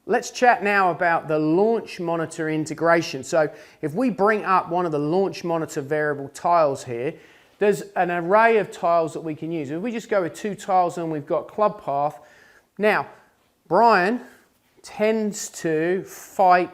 let's chat now about the launch monitor integration. So if we bring up one of the launch monitor variable tiles here, there's an array of tiles that we can use. If we just go with 2 tiles and we've got club path. Now, Brian tends to fight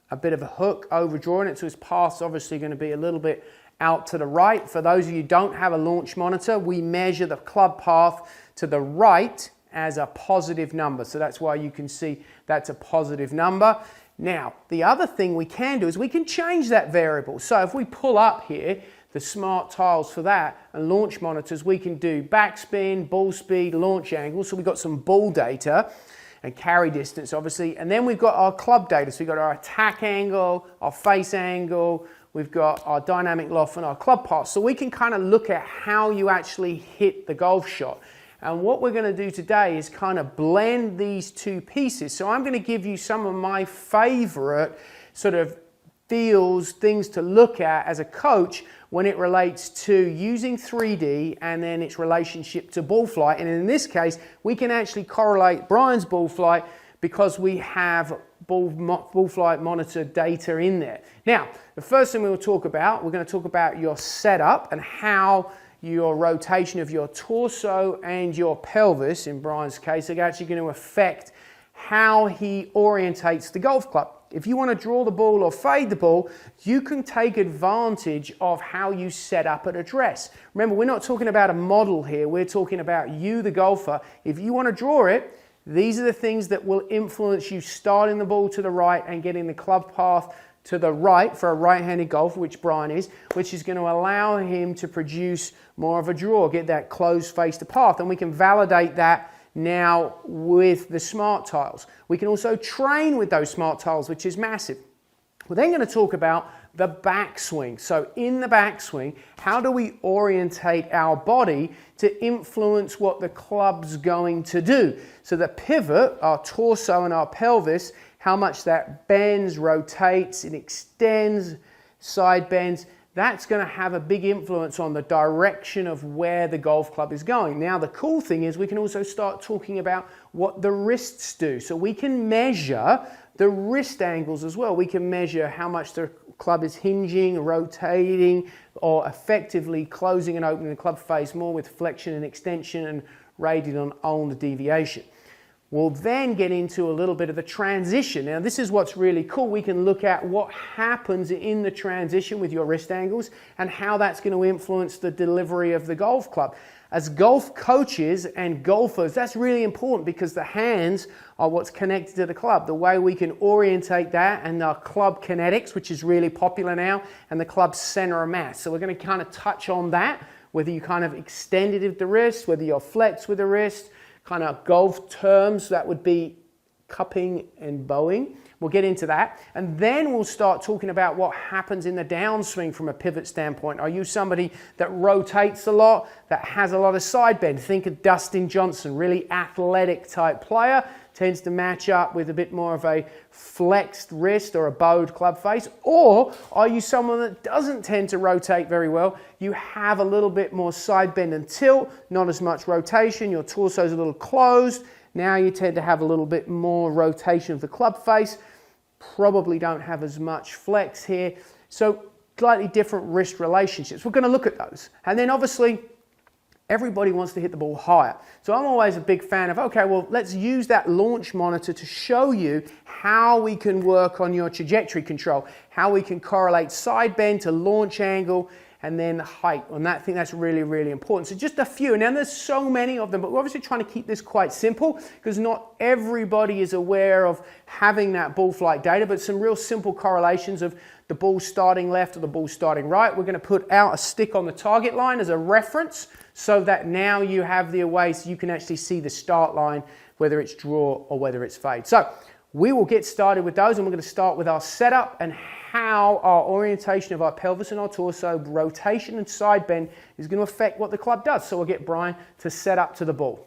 a bit of a hook, overdrawing it, so his path's obviously going to be a little bit out to the right. For those of you who don't have a launch monitor, we measure the club path to the right as a positive number. So that's why you can see that's a positive number. Now, the other thing we can do is we can change that variable. So if we pull up here, the smart tiles for that and launch monitors, we can do backspin, ball speed, launch angle. So we've got some ball data and carry distance, obviously. And then we've got our club data. So we've got our attack angle, our face angle, we've got our dynamic loft and our club path. So we can kind of look at how you actually hit the golf shot. And what we're going to do today is kind of blend these two pieces. So I'm going to give you some of my favorite sort of feels, things to look at as a coach when it relates to using 3D and then its relationship to ball flight. And in this case, we can actually correlate Brian's ball flight because we have ball flight monitor data in there. Now, the first thing we're going to talk about your setup and how your rotation of your torso and your pelvis, in Brian's case, are actually going to affect how he orientates the golf club. If you want to draw the ball or fade the ball, you can take advantage of how you set up an address. Remember, we're not talking about a model here. We're talking about you, the golfer. If you want to draw it, these are the things that will influence you starting the ball to the right and getting the club path to the right for a right-handed golfer, which Brian is, which is going to allow him to produce more of a draw, get that closed face to path. And we can validate that now with the smart tiles. We can also train with those smart tiles, which is massive. We're then going to talk about the backswing. So in the backswing, how do we orientate our body to influence what the club's going to do? So the pivot, our torso and our pelvis, how much that bends, rotates, it extends, side bends, that's going to have a big influence on the direction of where the golf club is going. Now, the cool thing is we can also start talking about what the wrists do. So we can measure the wrist angles as well. We can measure how much the club is hinging, rotating, or effectively closing and opening the club face more with flexion and extension and rated on the deviation. We'll then get into a little bit of the transition. Now, this is what's really cool. We can look at what happens in the transition with your wrist angles and how that's going to influence the delivery of the golf club. As golf coaches and golfers, that's really important because the hands are what's connected to the club. The way we can orientate that and our club kinetics, which is really popular now, and the club center of mass. So we're going to kind of touch on that, whether you kind of extend it with the wrist, whether you're flex with the wrist, kind of golf terms, that would be cupping and bowing. We'll get into that. And then we'll start talking about what happens in the downswing from a pivot standpoint. Are you somebody that rotates a lot, that has a lot of side bend? Think of Dustin Johnson, really athletic type player, tends to match up with a bit more of a flexed wrist or a bowed club face. Or are you someone that doesn't tend to rotate very well? You have a little bit more side bend and tilt, not as much rotation, your torso's a little closed. Now you tend to have a little bit more rotation of the club face, probably don't have as much flex here. So slightly different wrist relationships. We're going to look at those. And then obviously, everybody wants to hit the ball higher. So I'm always a big fan of, okay, well, let's use that launch monitor to show you how we can work on your trajectory control, how we can correlate side bend to launch angle, and then height. And I think that's really, really important. So just a few, and then there's so many of them, but we're obviously trying to keep this quite simple because not everybody is aware of having that ball flight data, but some real simple correlations of the ball starting left or the ball starting right. We're going to put out a stick on the target line as a reference so that now you have the way so you can actually see the start line, whether it's draw or whether it's fade. So we will get started with those, and we're going to start with our setup and how our orientation of our pelvis and our torso, rotation and side bend is going to affect what the club does. So we'll get Brian to set up to the ball.